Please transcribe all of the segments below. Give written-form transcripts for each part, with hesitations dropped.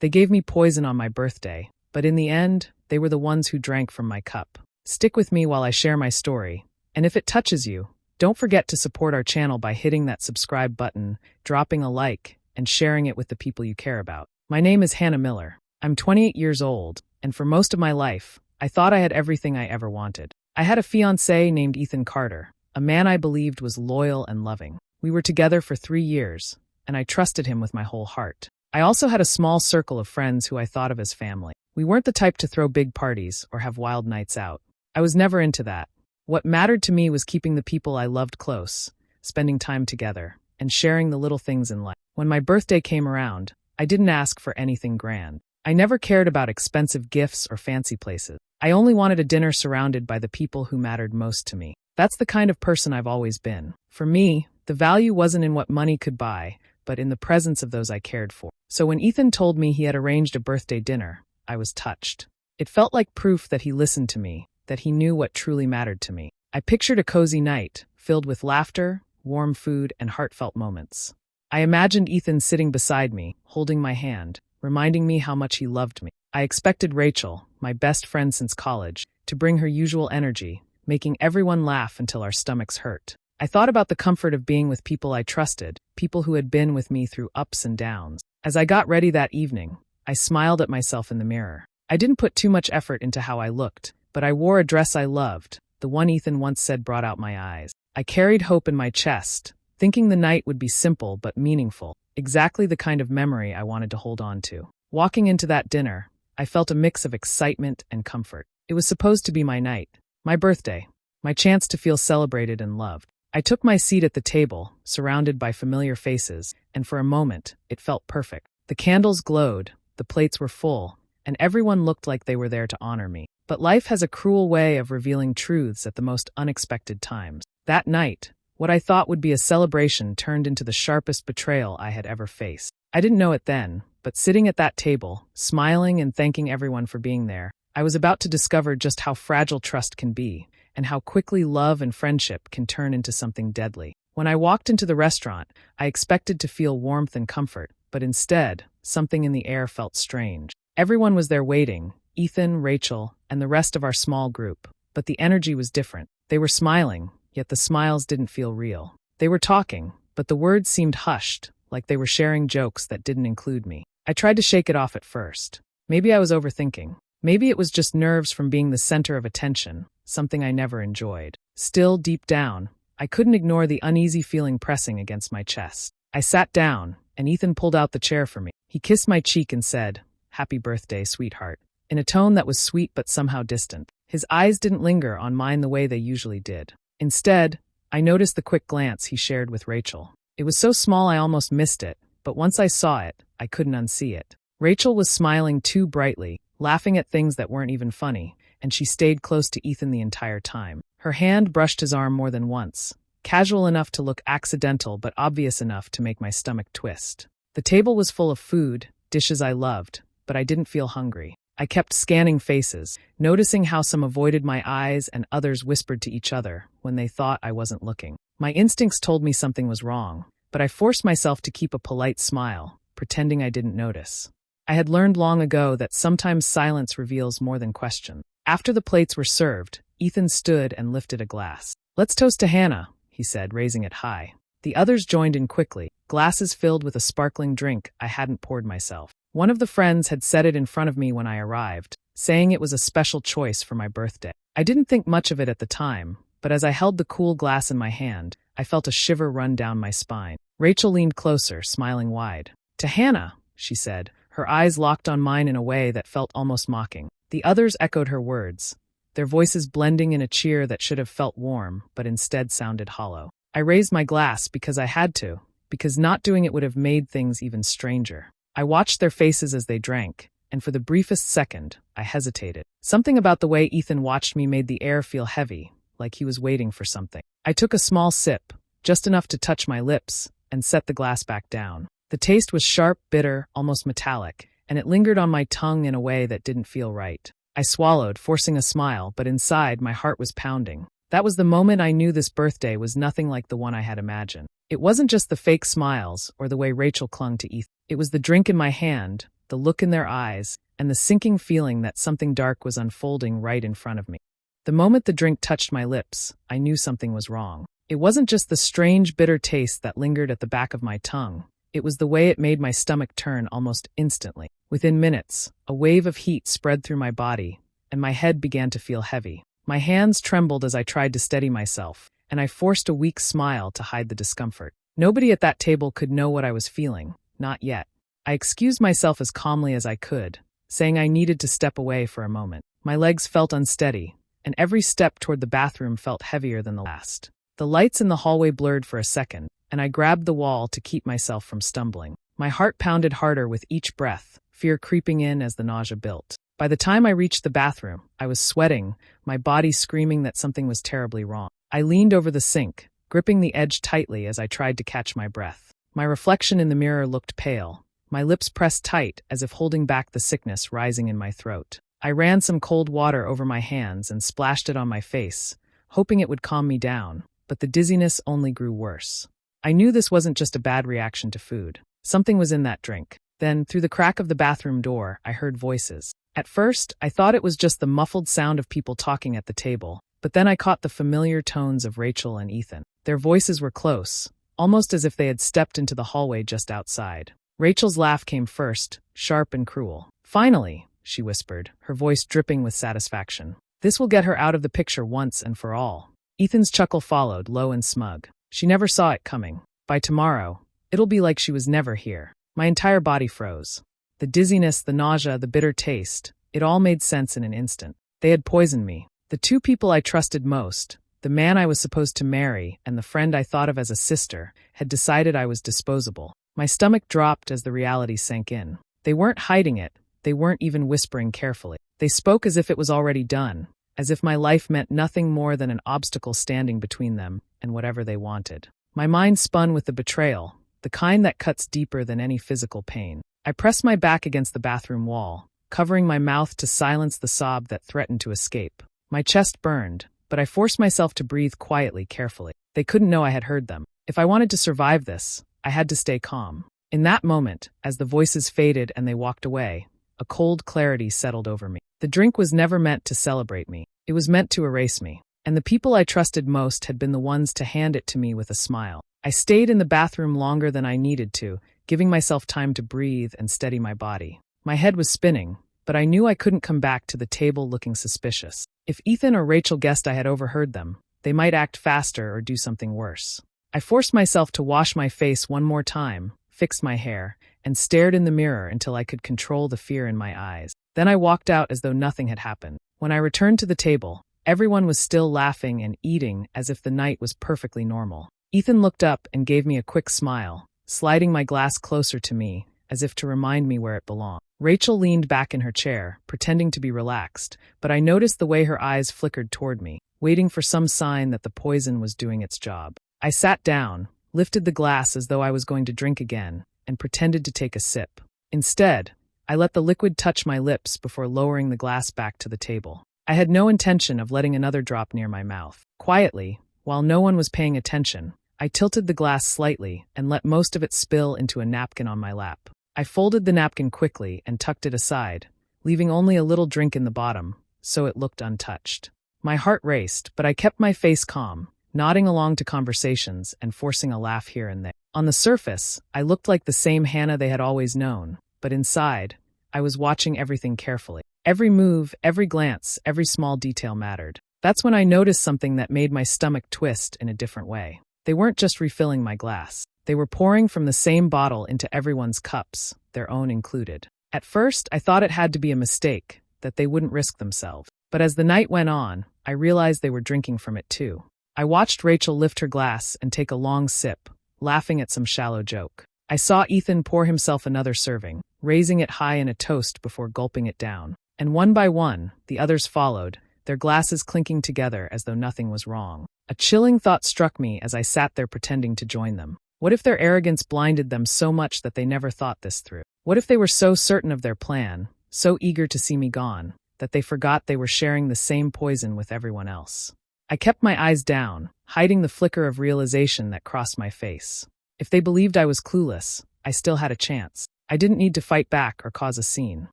They gave me poison on my birthday, but in the end, they were the ones who drank from my cup. Stick with me while I share my story, and if it touches you, don't forget to support our channel by hitting that subscribe button, dropping a like, and sharing it with the people you care about. My name is Hannah Miller. I'm 28 years old, and for most of my life, I thought I had everything I ever wanted. I had a fiancé named Ethan Carter, a man I believed was loyal and loving. We were together for 3 years, and I trusted him with my whole heart. I also had a small circle of friends who I thought of as family. We weren't the type to throw big parties or have wild nights out. I was never into that. What mattered to me was keeping the people I loved close, spending time together, and sharing the little things in life. When my birthday came around, I didn't ask for anything grand. I never cared about expensive gifts or fancy places. I only wanted a dinner surrounded by the people who mattered most to me. That's the kind of person I've always been. For me, the value wasn't in what money could buy, but in the presence of those I cared for. So when Ethan told me he had arranged a birthday dinner, I was touched. It felt like proof that he listened to me, that he knew what truly mattered to me. I pictured a cozy night, filled with laughter, warm food, and heartfelt moments. I imagined Ethan sitting beside me, holding my hand, reminding me how much he loved me. I expected Rachel, my best friend since college, to bring her usual energy, making everyone laugh until our stomachs hurt. I thought about the comfort of being with people I trusted, people who had been with me through ups and downs. As I got ready that evening, I smiled at myself in the mirror. I didn't put too much effort into how I looked, but I wore a dress I loved, the one Ethan once said brought out my eyes. I carried hope in my chest, thinking the night would be simple but meaningful, exactly the kind of memory I wanted to hold on to. Walking into that dinner, I felt a mix of excitement and comfort. It was supposed to be my night, my birthday, my chance to feel celebrated and loved. I took my seat at the table, surrounded by familiar faces, and for a moment, it felt perfect. The candles glowed, the plates were full, and everyone looked like they were there to honor me. But life has a cruel way of revealing truths at the most unexpected times. That night, what I thought would be a celebration turned into the sharpest betrayal I had ever faced. I didn't know it then, but sitting at that table, smiling and thanking everyone for being there, I was about to discover just how fragile trust can be, and how quickly love and friendship can turn into something deadly. When I walked into the restaurant, I expected to feel warmth and comfort, but instead, something in the air felt strange. Everyone was there waiting, Ethan, Rachel, and the rest of our small group, but the energy was different. They were smiling, yet the smiles didn't feel real. They were talking, but the words seemed hushed, like they were sharing jokes that didn't include me. I tried to shake it off at first. Maybe I was overthinking. Maybe it was just nerves from being the center of attention, something I never enjoyed. Still, deep down, I couldn't ignore the uneasy feeling pressing against my chest. I sat down, and Ethan pulled out the chair for me. He kissed my cheek and said, "Happy birthday, sweetheart," in a tone that was sweet but somehow distant. His eyes didn't linger on mine the way they usually did. Instead, I noticed the quick glance he shared with Rachel. It was so small I almost missed it, but once I saw it, I couldn't unsee it. Rachel was smiling too brightly, laughing at things that weren't even funny, and she stayed close to Ethan the entire time. Her hand brushed his arm more than once, casual enough to look accidental but obvious enough to make my stomach twist. The table was full of food, dishes I loved, but I didn't feel hungry. I kept scanning faces, noticing how some avoided my eyes and others whispered to each other when they thought I wasn't looking. My instincts told me something was wrong, but I forced myself to keep a polite smile, pretending I didn't notice. I had learned long ago that sometimes silence reveals more than question. After the plates were served, Ethan stood and lifted a glass. "Let's toast to Hannah," he said, raising it high. The others joined in quickly, glasses filled with a sparkling drink I hadn't poured myself. One of the friends had set it in front of me when I arrived, saying it was a special choice for my birthday. I didn't think much of it at the time, but as I held the cool glass in my hand, I felt a shiver run down my spine. Rachel leaned closer, smiling wide. "To Hannah," she said, her eyes locked on mine in a way that felt almost mocking. The others echoed her words, their voices blending in a cheer that should have felt warm, but instead sounded hollow. I raised my glass because I had to, because not doing it would have made things even stranger. I watched their faces as they drank, and for the briefest second, I hesitated. Something about the way Ethan watched me made the air feel heavy, like he was waiting for something. I took a small sip, just enough to touch my lips, and set the glass back down. The taste was sharp, bitter, almost metallic, and it lingered on my tongue in a way that didn't feel right. I swallowed, forcing a smile, but inside my heart was pounding. That was the moment I knew this birthday was nothing like the one I had imagined. It wasn't just the fake smiles or the way Rachel clung to Ethan. It was the drink in my hand, the look in their eyes, and the sinking feeling that something dark was unfolding right in front of me. The moment the drink touched my lips, I knew something was wrong. It wasn't just the strange, bitter taste that lingered at the back of my tongue. It was the way it made my stomach turn almost instantly. Within minutes, a wave of heat spread through my body, and my head began to feel heavy. My hands trembled as I tried to steady myself, and I forced a weak smile to hide the discomfort. Nobody at that table could know what I was feeling, not yet. I excused myself as calmly as I could, saying I needed to step away for a moment. My legs felt unsteady, and every step toward the bathroom felt heavier than the last. The lights in the hallway blurred for a second, and I grabbed the wall to keep myself from stumbling. My heart pounded harder with each breath, fear creeping in as the nausea built. By the time I reached the bathroom, I was sweating, my body screaming that something was terribly wrong. I leaned over the sink, gripping the edge tightly as I tried to catch my breath. My reflection in the mirror looked pale, my lips pressed tight as if holding back the sickness rising in my throat. I ran some cold water over my hands and splashed it on my face, hoping it would calm me down, but the dizziness only grew worse. I knew this wasn't just a bad reaction to food. Something was in that drink. Then, through the crack of the bathroom door, I heard voices. At first, I thought it was just the muffled sound of people talking at the table, but then I caught the familiar tones of Rachel and Ethan. Their voices were close, almost as if they had stepped into the hallway just outside. Rachel's laugh came first, sharp and cruel. "Finally," she whispered, her voice dripping with satisfaction. "This will get her out of the picture once and for all." Ethan's chuckle followed, low and smug. She never saw it coming. By tomorrow, it'll be like she was never here. My entire body froze. The dizziness, the nausea, the bitter taste, it all made sense in an instant. They had poisoned me. The two people I trusted most, the man I was supposed to marry and the friend I thought of as a sister, had decided I was disposable. My stomach dropped as the reality sank in. They weren't hiding it. They weren't even whispering carefully. They spoke as if it was already done, as if my life meant nothing more than an obstacle standing between them and whatever they wanted. My mind spun with the betrayal, the kind that cuts deeper than any physical pain. I pressed my back against the bathroom wall, covering my mouth to silence the sob that threatened to escape. My chest burned, but I forced myself to breathe quietly, carefully. They couldn't know I had heard them. If I wanted to survive this, I had to stay calm. In that moment, as the voices faded and they walked away, a cold clarity settled over me. The drink was never meant to celebrate me. It was meant to erase me. And the people I trusted most had been the ones to hand it to me with a smile. I stayed in the bathroom longer than I needed to, giving myself time to breathe and steady my body. My head was spinning, but I knew I couldn't come back to the table looking suspicious. If Ethan or Rachel guessed I had overheard them, they might act faster or do something worse. I forced myself to wash my face one more time, fixed my hair, and stared in the mirror until I could control the fear in my eyes. Then I walked out as though nothing had happened. When I returned to the table, everyone was still laughing and eating as if the night was perfectly normal. Ethan looked up and gave me a quick smile, sliding my glass closer to me, as if to remind me where it belonged. Rachel leaned back in her chair, pretending to be relaxed, but I noticed the way her eyes flickered toward me, waiting for some sign that the poison was doing its job. I sat down, lifted the glass as though I was going to drink again, and pretended to take a sip. Instead, I let the liquid touch my lips before lowering the glass back to the table. I had no intention of letting another drop near my mouth. Quietly, while no one was paying attention, I tilted the glass slightly and let most of it spill into a napkin on my lap. I folded the napkin quickly and tucked it aside, leaving only a little drink in the bottom, so it looked untouched. My heart raced, but I kept my face calm, nodding along to conversations and forcing a laugh here and there. On the surface, I looked like the same Hannah they had always known, but inside, I was watching everything carefully. Every move, every glance, every small detail mattered. That's when I noticed something that made my stomach twist in a different way. They weren't just refilling my glass. They were pouring from the same bottle into everyone's cups, their own included. At first, I thought it had to be a mistake, that they wouldn't risk themselves. But as the night went on, I realized they were drinking from it too. I watched Rachel lift her glass and take a long sip, laughing at some shallow joke. I saw Ethan pour himself another serving, raising it high in a toast before gulping it down. And one by one, the others followed, their glasses clinking together as though nothing was wrong. A chilling thought struck me as I sat there pretending to join them. What if their arrogance blinded them so much that they never thought this through? What if they were so certain of their plan, so eager to see me gone, that they forgot they were sharing the same poison with everyone else? I kept my eyes down, hiding the flicker of realization that crossed my face. If they believed I was clueless, I still had a chance. I didn't need to fight back or cause a scene.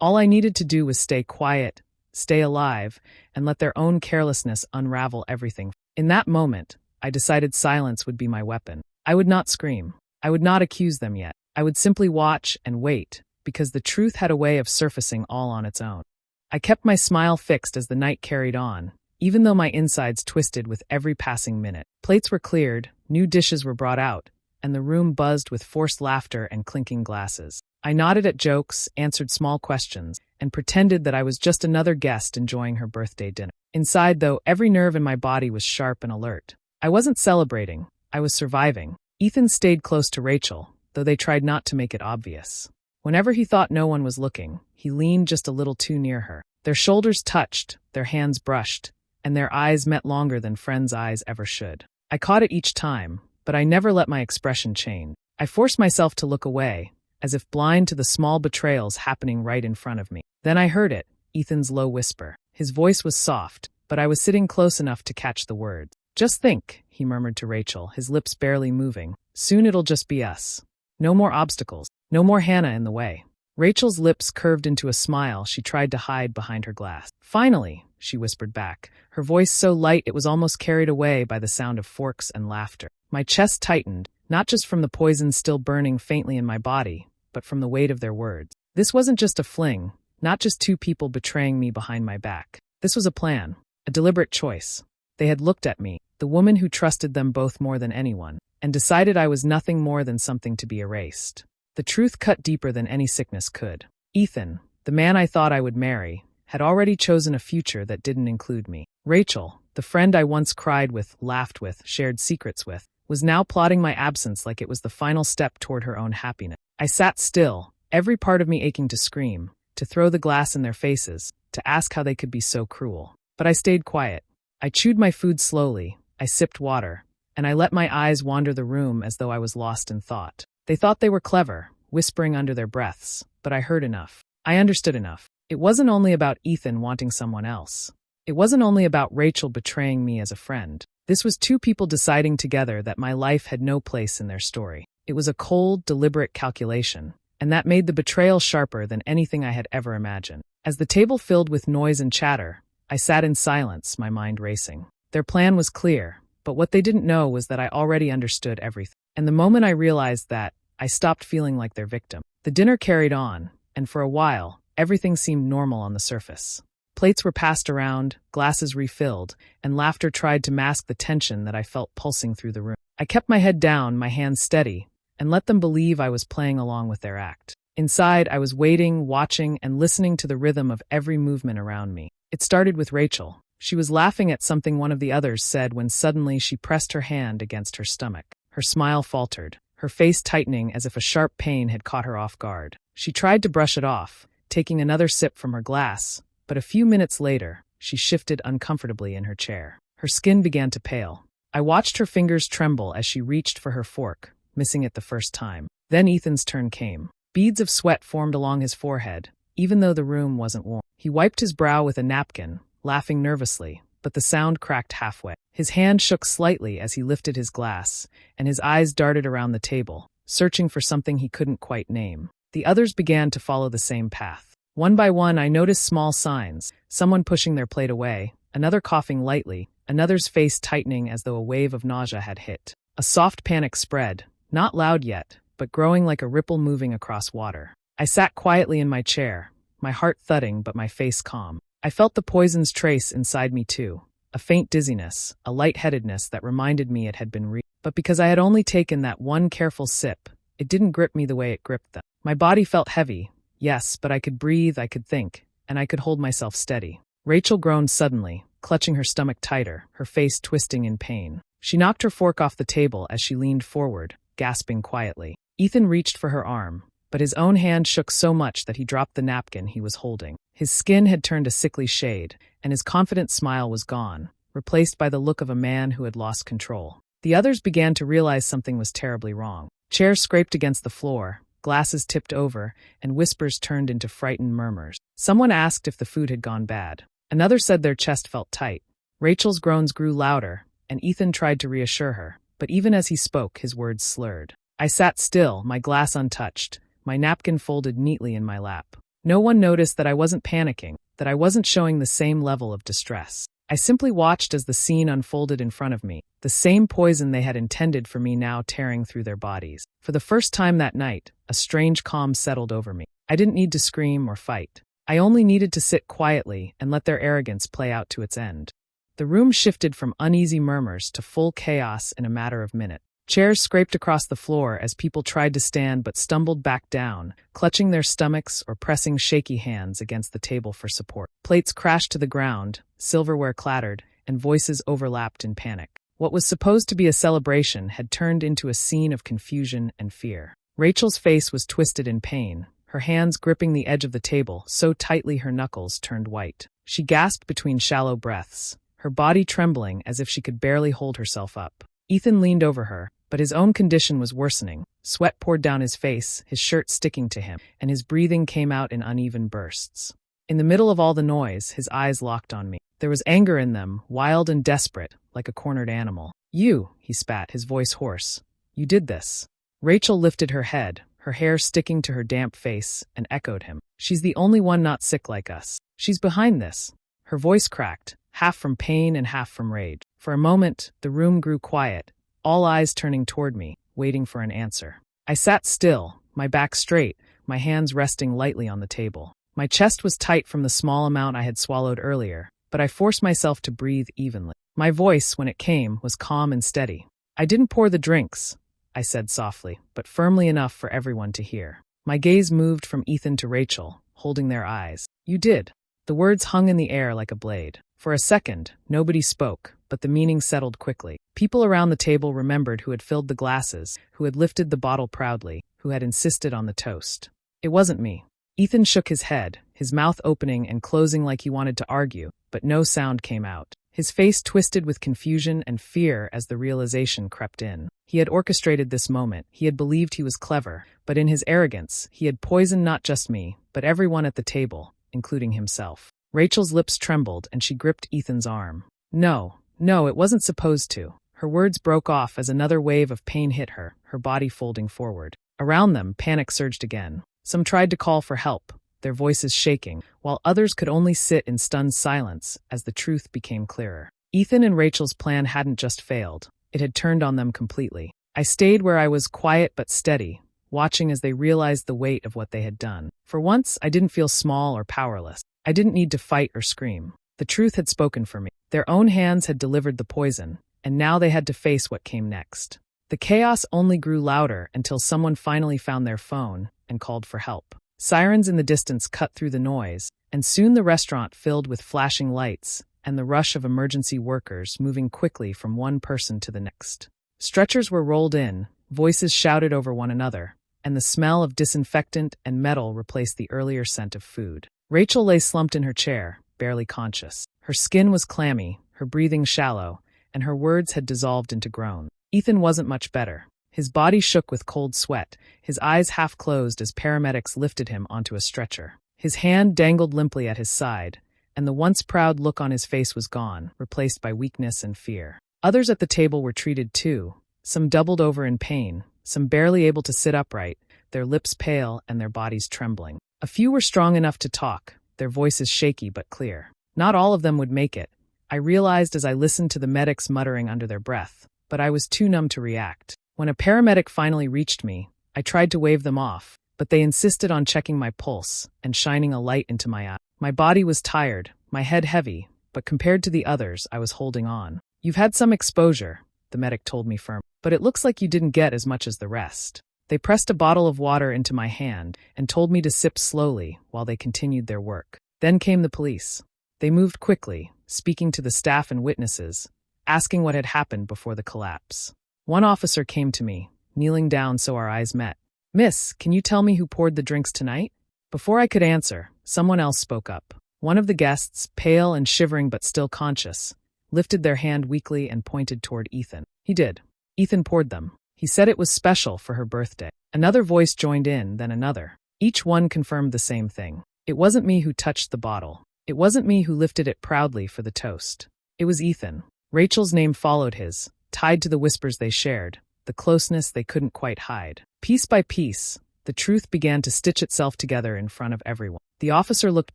All I needed to do was stay quiet, stay alive, and let their own carelessness unravel everything. In that moment, I decided silence would be my weapon. I would not scream. I would not accuse them yet. I would simply watch and wait, because the truth had a way of surfacing all on its own. I kept my smile fixed as the night carried on, even though my insides twisted with every passing minute. Plates were cleared, new dishes were brought out, and the room buzzed with forced laughter and clinking glasses. I nodded at jokes, answered small questions, and pretended that I was just another guest enjoying her birthday dinner. Inside, though, every nerve in my body was sharp and alert. I wasn't celebrating, I was surviving. Ethan stayed close to Rachel, though they tried not to make it obvious. Whenever he thought no one was looking, he leaned just a little too near her. Their shoulders touched, their hands brushed, and their eyes met longer than friends' eyes ever should. I caught it each time, but I never let my expression change. I forced myself to look away, as if blind to the small betrayals happening right in front of me. Then I heard it, Ethan's low whisper. His voice was soft, but I was sitting close enough to catch the words. "Just think," he murmured to Rachel, his lips barely moving. "Soon it'll just be us. No more obstacles, no more Hannah in the way." Rachel's lips curved into a smile she tried to hide behind her glass. "Finally," she whispered back, her voice so light it was almost carried away by the sound of forks and laughter. My chest tightened, not just from the poison still burning faintly in my body, but from the weight of their words. This wasn't just a fling, not just two people betraying me behind my back. This was a plan, a deliberate choice. They had looked at me, the woman who trusted them both more than anyone, and decided I was nothing more than something to be erased. The truth cut deeper than any sickness could. Ethan, the man I thought I would marry, had already chosen a future that didn't include me. Rachel, the friend I once cried with, laughed with, shared secrets with, was now plotting my absence like it was the final step toward her own happiness. I sat still, every part of me aching to scream, to throw the glass in their faces, to ask how they could be so cruel. But I stayed quiet. I chewed my food slowly, I sipped water, and I let my eyes wander the room as though I was lost in thought. They thought they were clever, whispering under their breaths, but I heard enough. I understood enough. It wasn't only about Ethan wanting someone else. It wasn't only about Rachel betraying me as a friend. This was two people deciding together that my life had no place in their story. It was a cold, deliberate calculation, and that made the betrayal sharper than anything I had ever imagined. As the table filled with noise and chatter, I sat in silence, my mind racing. Their plan was clear, but what they didn't know was that I already understood everything. And the moment I realized that, I stopped feeling like their victim. The dinner carried on, and for a while, everything seemed normal on the surface. Plates were passed around, glasses refilled, and laughter tried to mask the tension that I felt pulsing through the room. I kept my head down, my hands steady, and let them believe I was playing along with their act. Inside, I was waiting, watching, and listening to the rhythm of every movement around me. It started with Rachel. She was laughing at something one of the others said when suddenly she pressed her hand against her stomach. Her smile faltered, her face tightening as if a sharp pain had caught her off guard. She tried to brush it off, taking another sip from her glass, but a few minutes later, she shifted uncomfortably in her chair. Her skin began to pale. I watched her fingers tremble as she reached for her fork, missing it the first time. Then Ethan's turn came. Beads of sweat formed along his forehead, even though the room wasn't warm. He wiped his brow with a napkin, laughing nervously, but the sound cracked halfway. His hand shook slightly as he lifted his glass, and his eyes darted around the table, searching for something he couldn't quite name. The others began to follow the same path. One by one, I noticed small signs, someone pushing their plate away, another coughing lightly, another's face tightening as though a wave of nausea had hit. A soft panic spread, not loud yet, but growing like a ripple moving across water. I sat quietly in my chair, my heart thudding but my face calm. I felt the poison's trace inside me too, a faint dizziness, a lightheadedness that reminded me it had been real. But because I had only taken that one careful sip, it didn't grip me the way it gripped them. My body felt heavy, yes, but I could breathe, I could think, and I could hold myself steady. Rachel groaned suddenly, clutching her stomach tighter, her face twisting in pain. She knocked her fork off the table as she leaned forward, gasping quietly. Ethan reached for her arm, but his own hand shook so much that he dropped the napkin he was holding. His skin had turned a sickly shade, and his confident smile was gone, replaced by the look of a man who had lost control. The others began to realize something was terribly wrong. Chairs scraped against the floor, glasses tipped over, and whispers turned into frightened murmurs. Someone asked if the food had gone bad. Another said their chest felt tight. Rachel's groans grew louder, and Ethan tried to reassure her, but even as he spoke, his words slurred. I sat still, my glass untouched, my napkin folded neatly in my lap. No one noticed that I wasn't panicking, that I wasn't showing the same level of distress. I simply watched as the scene unfolded in front of me, the same poison they had intended for me now tearing through their bodies. For the first time that night, a strange calm settled over me. I didn't need to scream or fight. I only needed to sit quietly and let their arrogance play out to its end. The room shifted from uneasy murmurs to full chaos in a matter of minutes. Chairs scraped across the floor as people tried to stand but stumbled back down, clutching their stomachs or pressing shaky hands against the table for support. Plates crashed to the ground, silverware clattered, and voices overlapped in panic. What was supposed to be a celebration had turned into a scene of confusion and fear. Rachel's face was twisted in pain, her hands gripping the edge of the table so tightly her knuckles turned white. She gasped between shallow breaths, her body trembling as if she could barely hold herself up. Ethan leaned over her, but his own condition was worsening. Sweat poured down his face, his shirt sticking to him, and his breathing came out in uneven bursts. In the middle of all the noise, his eyes locked on me. There was anger in them, wild and desperate, like a cornered animal. "You," he spat, his voice hoarse. "You did this." Rachel lifted her head, her hair sticking to her damp face, and echoed him. "She's the only one not sick like us. She's behind this." Her voice cracked, half from pain and half from rage. For a moment, the room grew quiet, all eyes turning toward me, waiting for an answer. I sat still, my back straight, my hands resting lightly on the table. My chest was tight from the small amount I had swallowed earlier, but I forced myself to breathe evenly. My voice, when it came, was calm and steady. "I didn't pour the drinks," I said softly, but firmly enough for everyone to hear. My gaze moved from Ethan to Rachel, holding their eyes. "You did." The words hung in the air like a blade. For a second, nobody spoke, but the meaning settled quickly. People around the table remembered who had filled the glasses, who had lifted the bottle proudly, who had insisted on the toast. It wasn't me. Ethan shook his head, his mouth opening and closing like he wanted to argue, but no sound came out. His face twisted with confusion and fear as the realization crept in. He had orchestrated this moment, he had believed he was clever, but in his arrogance, he had poisoned not just me, but everyone at the table, including himself. Rachel's lips trembled and she gripped Ethan's arm. No, it wasn't supposed to. Her words broke off as another wave of pain hit her, her body folding forward. Around them, panic surged again. Some tried to call for help, their voices shaking, while others could only sit in stunned silence as the truth became clearer. Ethan and Rachel's plan hadn't just failed, it had turned on them completely. I stayed where I was, quiet but steady, watching as they realized the weight of what they had done. For once, I didn't feel small or powerless. I didn't need to fight or scream. The truth had spoken for me. Their own hands had delivered the poison, and now they had to face what came next. The chaos only grew louder until someone finally found their phone and called for help. Sirens in the distance cut through the noise, and soon the restaurant filled with flashing lights and the rush of emergency workers moving quickly from one person to the next. Stretchers were rolled in, voices shouted over one another, and the smell of disinfectant and metal replaced the earlier scent of food. Rachel lay slumped in her chair, barely conscious. Her skin was clammy, her breathing shallow, and her words had dissolved into groans. Ethan wasn't much better. His body shook with cold sweat, his eyes half closed as paramedics lifted him onto a stretcher. His hand dangled limply at his side, and the once proud look on his face was gone, replaced by weakness and fear. Others at the table were treated too, some doubled over in pain, some barely able to sit upright, their lips pale and their bodies trembling. A few were strong enough to talk, their voices shaky but clear. Not all of them would make it, I realized as I listened to the medics muttering under their breath, but I was too numb to react. When a paramedic finally reached me, I tried to wave them off, but they insisted on checking my pulse and shining a light into my eye. My body was tired, my head heavy, but compared to the others, I was holding on. "You've had some exposure," the medic told me firmly, "but it looks like you didn't get as much as the rest." They pressed a bottle of water into my hand and told me to sip slowly while they continued their work. Then came the police. They moved quickly, speaking to the staff and witnesses, asking what had happened before the collapse. One officer came to me, kneeling down so our eyes met. "Miss, can you tell me who poured the drinks tonight?" Before I could answer, someone else spoke up. One of the guests, pale and shivering but still conscious, lifted their hand weakly and pointed toward Ethan. "He did. Ethan poured them. He said it was special for her birthday." Another voice joined in, then another. Each one confirmed the same thing. It wasn't me who touched the bottle. It wasn't me who lifted it proudly for the toast. It was Ethan. Rachel's name followed his, tied to the whispers they shared, the closeness they couldn't quite hide. Piece by piece, the truth began to stitch itself together in front of everyone. The officer looked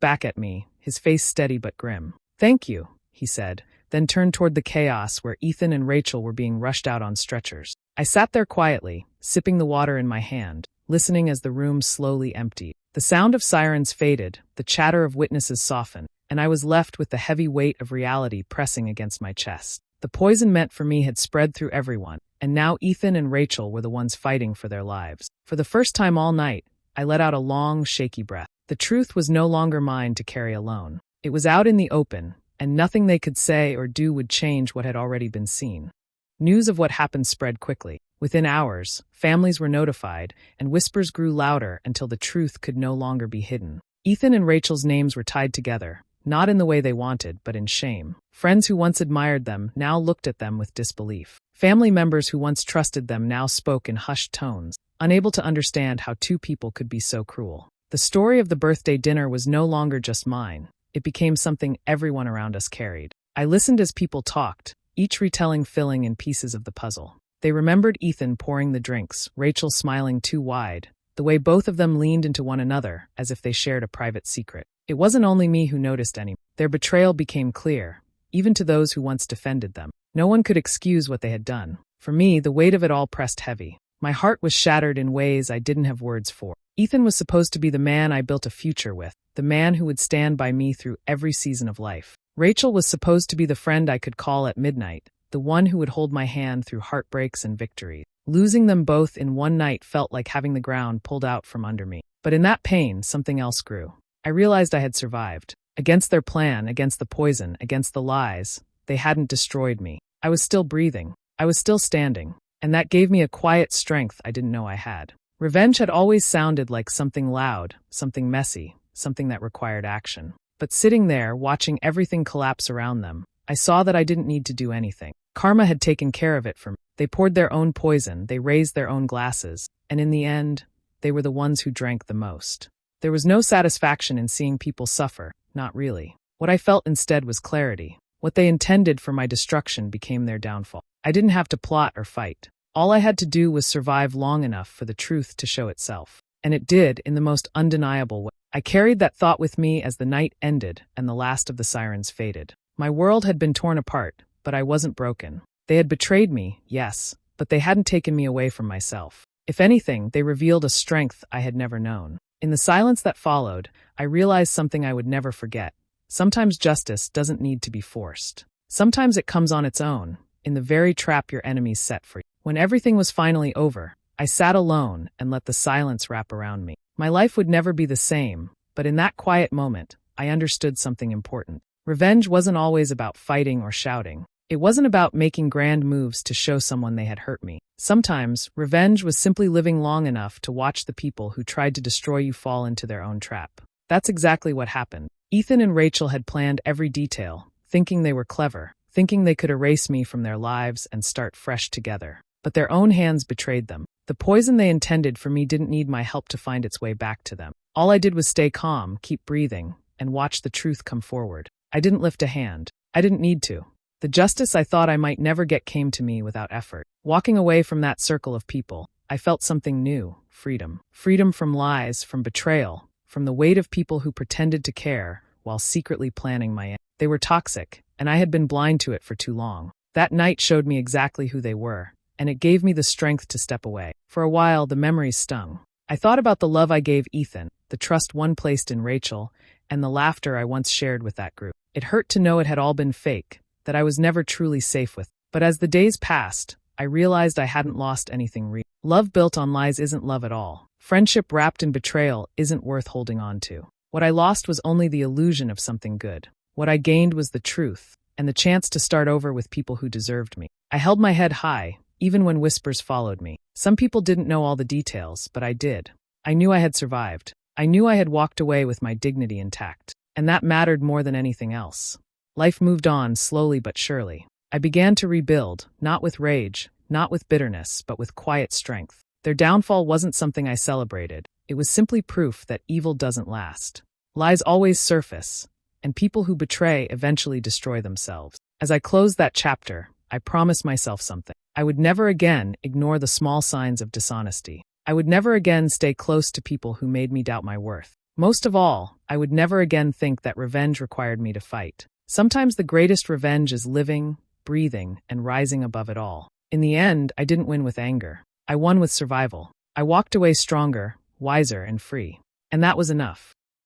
back at me, his face steady but grim. "Thank you," he said, then turned toward the chaos where Ethan and Rachel were being rushed out on stretchers. I sat there quietly, sipping the water in my hand, listening as the room slowly emptied. The sound of sirens faded, the chatter of witnesses softened, and I was left with the heavy weight of reality pressing against my chest. The poison meant for me had spread through everyone, and now Ethan and Rachel were the ones fighting for their lives. For the first time all night, I let out a long, shaky breath. The truth was no longer mine to carry alone. It was out in the open, and nothing they could say or do would change what had already been seen. News of what happened spread quickly. Within hours, families were notified, and whispers grew louder until the truth could no longer be hidden. Ethan and Rachel's names were tied together, not in the way they wanted, but in shame. Friends who once admired them now looked at them with disbelief. Family members who once trusted them now spoke in hushed tones, unable to understand how two people could be so cruel. The story of the birthday dinner was no longer just mine. It became something everyone around us carried. I listened as people talked, each retelling filling in pieces of the puzzle. They remembered Ethan pouring the drinks, Rachel smiling too wide, the way both of them leaned into one another as if they shared a private secret. It wasn't only me who noticed any. Their betrayal became clear, even to those who once defended them. No one could excuse what they had done. For me, the weight of it all pressed heavy. My heart was shattered in ways I didn't have words for. Ethan was supposed to be the man I built a future with, the man who would stand by me through every season of life. Rachel was supposed to be the friend I could call at midnight, the one who would hold my hand through heartbreaks and victories. Losing them both in one night felt like having the ground pulled out from under me. But in that pain, something else grew. I realized I had survived. Against their plan, against the poison, against the lies, they hadn't destroyed me. I was still breathing. I was still standing. And that gave me a quiet strength I didn't know I had. Revenge had always sounded like something loud, something messy, something that required action. But sitting there, watching everything collapse around them, I saw that I didn't need to do anything. Karma had taken care of it for me. They poured their own poison, they raised their own glasses, and in the end, they were the ones who drank the most. There was no satisfaction in seeing people suffer, not really. What I felt instead was clarity. What they intended for my destruction became their downfall. I didn't have to plot or fight. All I had to do was survive long enough for the truth to show itself. And it did, in the most undeniable way. I carried that thought with me as the night ended and the last of the sirens faded. My world had been torn apart, but I wasn't broken. They had betrayed me, yes, but they hadn't taken me away from myself. If anything, they revealed a strength I had never known. In the silence that followed, I realized something I would never forget. Sometimes justice doesn't need to be forced. Sometimes it comes on its own, in the very trap your enemies set for you. When everything was finally over, I sat alone and let the silence wrap around me. My life would never be the same, but in that quiet moment, I understood something important. Revenge wasn't always about fighting or shouting. It wasn't about making grand moves to show someone they had hurt me. Sometimes, revenge was simply living long enough to watch the people who tried to destroy you fall into their own trap. That's exactly what happened. Ethan and Rachel had planned every detail, thinking they were clever, thinking they could erase me from their lives and start fresh together. But their own hands betrayed them. The poison they intended for me didn't need my help to find its way back to them. All I did was stay calm, keep breathing, and watch the truth come forward. I didn't lift a hand. I didn't need to. The justice I thought I might never get came to me without effort. Walking away from that circle of people, I felt something new, freedom. Freedom from lies, from betrayal, from the weight of people who pretended to care while secretly planning my end. They were toxic, and I had been blind to it for too long. That night showed me exactly who they were, and it gave me the strength to step away. For a while, the memories stung. I thought about the love I gave Ethan, the trust one placed in Rachel, and the laughter I once shared with that group. It hurt to know it had all been fake, that I was never truly safe with. But as the days passed, I realized I hadn't lost anything real. Love built on lies isn't love at all. Friendship wrapped in betrayal isn't worth holding on to. What I lost was only the illusion of something good. What I gained was the truth, and the chance to start over with people who deserved me. I held my head high, even when whispers followed me. Some people didn't know all the details, but I did. I knew I had survived. I knew I had walked away with my dignity intact, and that mattered more than anything else. Life moved on slowly but surely. I began to rebuild, not with rage, not with bitterness, but with quiet strength. Their downfall wasn't something I celebrated. It was simply proof that evil doesn't last. Lies always surface, and people who betray eventually destroy themselves. As I closed that chapter, I promised myself something. I would never again ignore the small signs of dishonesty. I would never again stay close to people who made me doubt my worth. Most of all, I would never again think that revenge required me to fight. Sometimes the greatest revenge is living, breathing, and rising above it all. In the end, I didn't win with anger. I won with survival. I walked away stronger, wiser, and free. And that was enough.